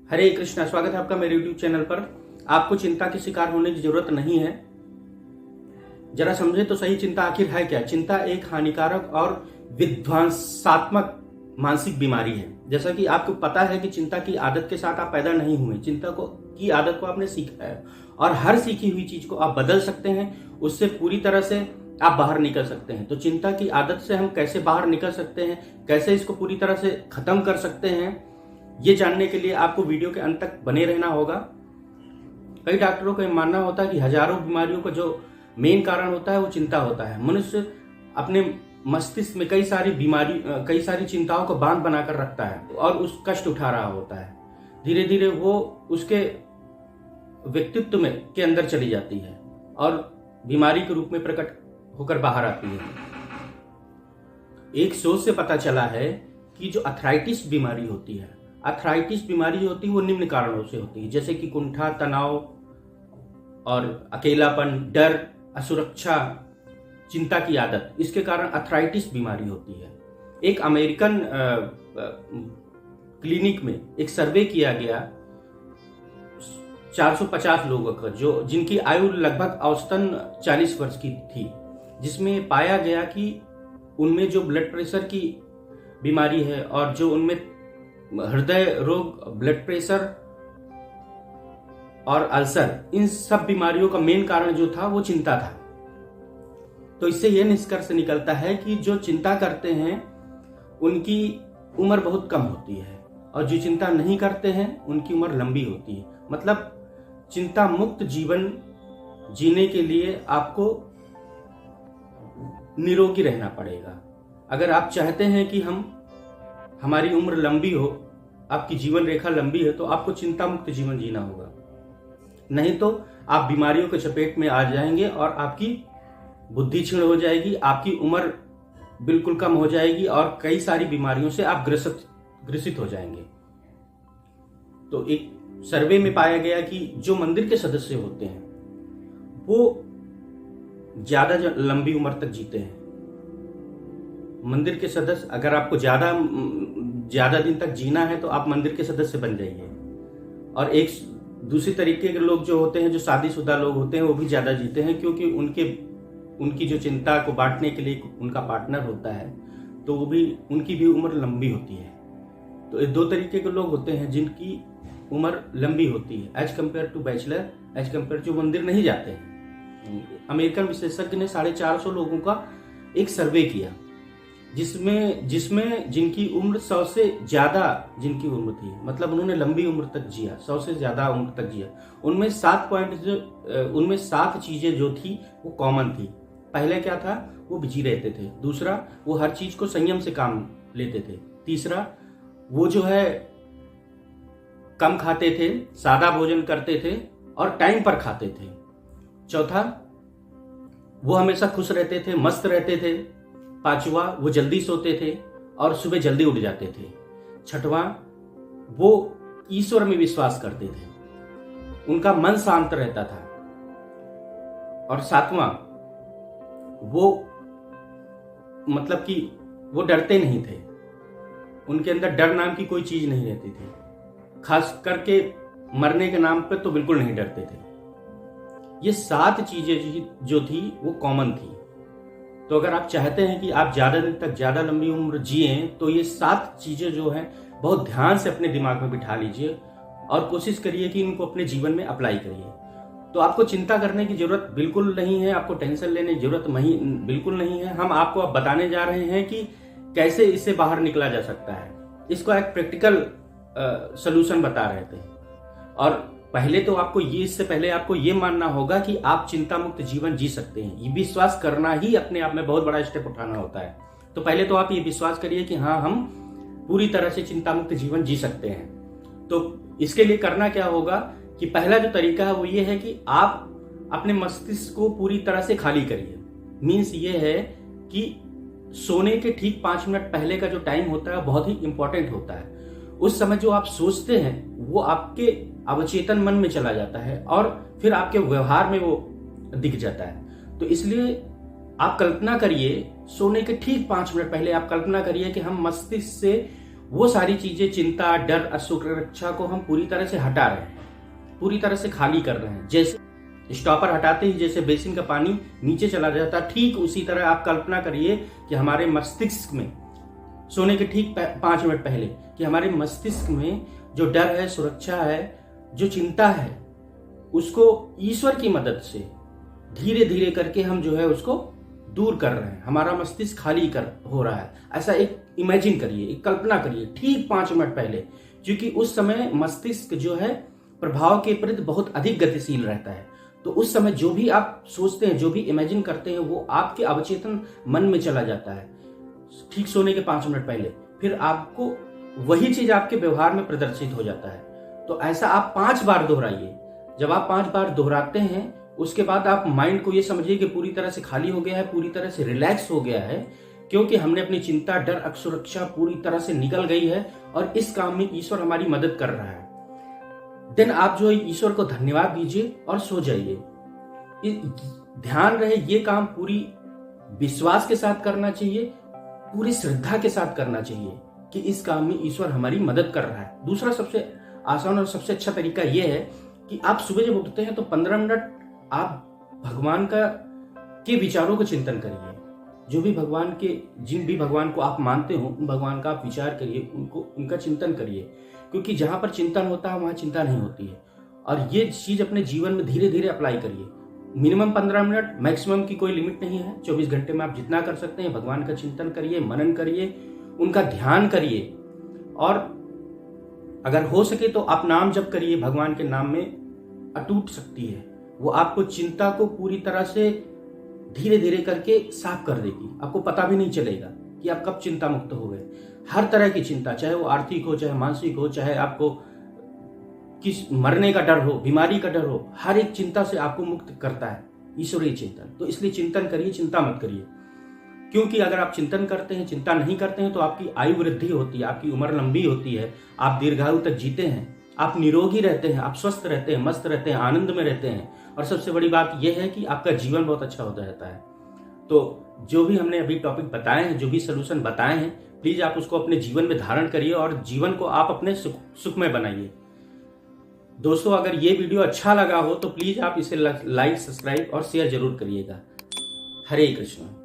हरे कृष्णा। स्वागत है आपका मेरे YouTube चैनल पर। आपको चिंता की शिकार होने की जरूरत नहीं है। जरा समझे तो सही, चिंता आखिर है क्या। चिंता एक हानिकारक और विध्वंसात्मक मानसिक बीमारी है। जैसा कि आपको पता है कि चिंता की आदत के साथ आप पैदा नहीं हुए, चिंता की आदत को आपने सीखा है और हर सीखी हुई चीज को आप बदल सकते हैं, उससे पूरी तरह से आप बाहर निकल सकते हैं। तो चिंता की आदत से हम कैसे बाहर निकल सकते हैं, कैसे इसको पूरी तरह से खत्म कर सकते हैं, ये जानने के लिए आपको वीडियो के अंत तक बने रहना होगा। कई डॉक्टरों का मानना होता है कि हजारों बीमारियों का जो मेन कारण होता है वो चिंता होता है। मनुष्य अपने मस्तिष्क में कई सारी चिंताओं को बांध बनाकर रखता है और उस कष्ट उठा रहा होता है। धीरे धीरे वो उसके व्यक्तित्व में के अंदर चली जाती है और बीमारी के रूप में प्रकट होकर बाहर आती है। एक शोध से पता चला है कि जो अर्थराइटिस बीमारी होती है, वो निम्न कारणों से होती है, जैसे कि कुंठा, तनाव और अकेलापन, डर, असुरक्षा, चिंता की आदत। इसके कारण अर्थराइटिस बीमारी होती है। एक अमेरिकन क्लिनिक में एक सर्वे किया गया 450 लोगों का, जिनकी आयु लगभग औसतन 40 वर्ष की थी, जिसमें पाया गया कि उनमें जो ब्लड प्रेशर की बीमारी है और जो उनमें हृदय रोग, ब्लड प्रेशर और अल्सर, इन सब बीमारियों का मेन कारण जो था वो चिंता था। तो इससे यह निष्कर्ष निकलता है कि जो चिंता करते हैं उनकी उम्र बहुत कम होती है और जो चिंता नहीं करते हैं उनकी उम्र लंबी होती है। मतलब चिंता मुक्त जीवन जीने के लिए आपको निरोगी रहना पड़ेगा। अगर आप चाहते हैं कि हमारी उम्र लंबी हो, आपकी जीवन रेखा लंबी है, तो आपको चिंता मुक्त जीवन जीना होगा। नहीं तो आप बीमारियों के चपेट में आ जाएंगे और आपकी बुद्धि क्षीण हो जाएगी, आपकी उम्र बिल्कुल कम हो जाएगी और कई सारी बीमारियों से आप ग्रसित हो जाएंगे। तो एक सर्वे में पाया गया कि जो मंदिर के सदस्य होते हैं वो ज्यादा लंबी उम्र तक जीते हैं। मंदिर के सदस्य, अगर आपको ज्यादा दिन तक जीना है तो आप मंदिर के सदस्य बन जाइए। और एक दूसरी तरीके के लोग जो होते हैं, जो शादीशुदा लोग होते हैं, वो भी ज्यादा जीते हैं, क्योंकि उनकी जो चिंता को बांटने के लिए उनका पार्टनर होता है, तो उनकी भी उम्र लंबी होती है। तो ये दो तरीके के लोग होते हैं जिनकी उम्र लंबी होती है as compare to bachelor, as compare जो मंदिर नहीं जाते हैं। अमेरिकन विशेषज्ञ ने 450 लोगों का एक सर्वे किया, जिसमें जिनकी उम्र 100 से ज्यादा जिनकी उम्र थी, मतलब उन्होंने लंबी उम्र तक जिया, 100 से ज्यादा उम्र तक जिया, उनमें 7 चीजें जो थी वो कॉमन थी। पहले क्या था, वो बिजी रहते थे। दूसरा, वो हर चीज को संयम से काम लेते थे। तीसरा, वो जो है कम खाते थे, सादा भोजन करते थे और टाइम पर खाते थे। चौथा, वो हमेशा खुश रहते थे, मस्त रहते थे। पांचवा, वो जल्दी सोते थे और सुबह जल्दी उठ जाते थे। छठवां, वो ईश्वर में विश्वास करते थे, उनका मन शांत रहता था। और सातवां, वो मतलब कि वो डरते नहीं थे, उनके अंदर डर नाम की कोई चीज नहीं रहती थी। खास करके मरने के नाम पर तो बिल्कुल नहीं डरते थे। ये 7 चीजें जो थी वो कॉमन थी। तो अगर आप चाहते हैं कि आप ज्यादा दिन तक ज्यादा लंबी उम्र जिए, तो ये 7 चीजें जो हैं बहुत ध्यान से अपने दिमाग में बिठा लीजिए और कोशिश करिए कि इनको अपने जीवन में अप्लाई करिए। तो आपको चिंता करने की जरूरत बिल्कुल नहीं है, आपको टेंशन लेने की जरूरत बिल्कुल नहीं है। हम आपको अब बताने जा रहे हैं कि कैसे इससे बाहर निकला जा सकता है। इसको एक प्रैक्टिकल सलूशन बता रहे थे। और पहले तो इससे पहले आपको ये मानना होगा कि आप चिंता मुक्त जीवन जी सकते हैं। ये विश्वास करना ही अपने आप में बहुत बड़ा स्टेप उठाना होता है। तो पहले तो आप ये विश्वास करिए कि हाँ, हम पूरी तरह से चिंता मुक्त जीवन जी सकते हैं। तो इसके लिए करना क्या होगा कि पहला जो तरीका है वो ये है कि आप अपने मस्तिष्क को पूरी तरह से खाली करिए। मीन्स ये है कि सोने के ठीक 5 मिनट पहले का जो टाइम होता है बहुत ही इंपॉर्टेंट होता है। उस समय जो आप सोचते हैं वो आपके अवचेतन मन में चला जाता है और फिर आपके व्यवहार में वो दिख जाता है। तो इसलिए आप कल्पना करिए, सोने के ठीक 5 मिनट पहले आप कल्पना करिए कि हम मस्तिष्क से वो सारी चीजें, चिंता, डर, असुरक्षा को हम पूरी तरह से हटा रहे हैं, पूरी तरह से खाली कर रहे हैं। जैसे स्टॉपर हटाते ही जैसे बेसिन का पानी नीचे चला जाता है, ठीक उसी तरह आप कल्पना करिए कि हमारे मस्तिष्क में सोने के ठीक 5 मिनट पहले कि हमारे मस्तिष्क में जो डर है, सुरक्षा है, जो चिंता है, उसको ईश्वर की मदद से धीरे धीरे करके हम जो है उसको दूर कर रहे हैं। हमारा मस्तिष्क खाली हो रहा है। ऐसा एक इमेजिन करिए, एक कल्पना करिए ठीक 5 मिनट पहले, क्योंकि उस समय मस्तिष्क जो है प्रभाव के प्रति बहुत अधिक गतिशील रहता है। तो उस समय जो भी आप सोचते हैं, जो भी इमेजिन करते हैं, वो आपके अवचेतन मन में चला जाता है ठीक सोने के 5 मिनट पहले। फिर आपको वही चीज आपके व्यवहार में प्रदर्शित हो जाता है। तो ऐसा आप 5 बार दोहराइए। जब आप 5 बार दोहराते हैं, उसके बाद आप माइंड को ये समझिए कि पूरी तरह से खाली हो गया है, पूरी तरह से रिलैक्स हो गया है, क्योंकि हमने अपनी चिंता, डर, असुरक्षा पूरी तरह से निकल गई है और इस काम में ईश्वर हमारी मदद कर रहा है। देन आप जो ईश्वर को धन्यवाद दीजिए और सो जाइए। ध्यान रहे, ये काम पूरी विश्वास के साथ करना चाहिए, पूरी श्रद्धा के साथ करना चाहिए कि इस काम में ईश्वर हमारी मदद कर रहा है। दूसरा सबसे आसान और सबसे अच्छा तरीका यह है कि आप सुबह जब उठते हैं तो 15 मिनट आप भगवान के विचारों को चिंतन करिए। जो भी भगवान के, जिन भी भगवान को आप मानते हो, उन भगवान का आप विचार करिए, उनका चिंतन करिए, क्योंकि जहां पर चिंतन होता है वहां चिंता नहीं होती है। और ये चीज अपने जीवन में धीरे धीरे अप्लाई करिए। मिनिमम 15 मिनट, मैक्सिमम की कोई लिमिट नहीं है। 24 घंटे में आप जितना कर सकते हैं भगवान का चिंतन करिए, मनन करिए, उनका ध्यान करिए। और अगर हो सके तो आप नाम जप करिए। भगवान के नाम में अटूट शक्ति है, वो आपको चिंता को पूरी तरह से धीरे धीरे करके साफ कर देगी। आपको पता भी नहीं चलेगा कि आप कब चिंता मुक्त हो गए। हर तरह की चिंता, चाहे वो आर्थिक हो, चाहे मानसिक हो, चाहे आपको किस मरने का डर हो, बीमारी का डर हो, हर एक चिंता से आपको मुक्त करता है ईश्वरीय चिंतन। तो इसलिए चिंतन करिए, चिंता मत करिए। क्योंकि अगर आप चिंतन करते हैं, चिंता नहीं करते हैं, तो आपकी आयु वृद्धि होती है, आपकी उम्र लंबी होती है, आप दीर्घायु तक जीते हैं, आप निरोगी रहते हैं, आप स्वस्थ रहते हैं, मस्त रहते हैं, आनंद में रहते हैं। और सबसे बड़ी बात यह है कि आपका जीवन बहुत अच्छा होता रहता है। तो जो भी हमने अभी टॉपिक बताए हैं, जो भी सोल्यूशन बताए हैं, प्लीज आप उसको अपने जीवन में धारण करिए और जीवन को आप अपने सुखमय बनाइए। दोस्तों, अगर ये वीडियो अच्छा लगा हो तो प्लीज आप इसे लाइक, सब्सक्राइब और शेयर जरूर करिएगा। हरे कृष्ण।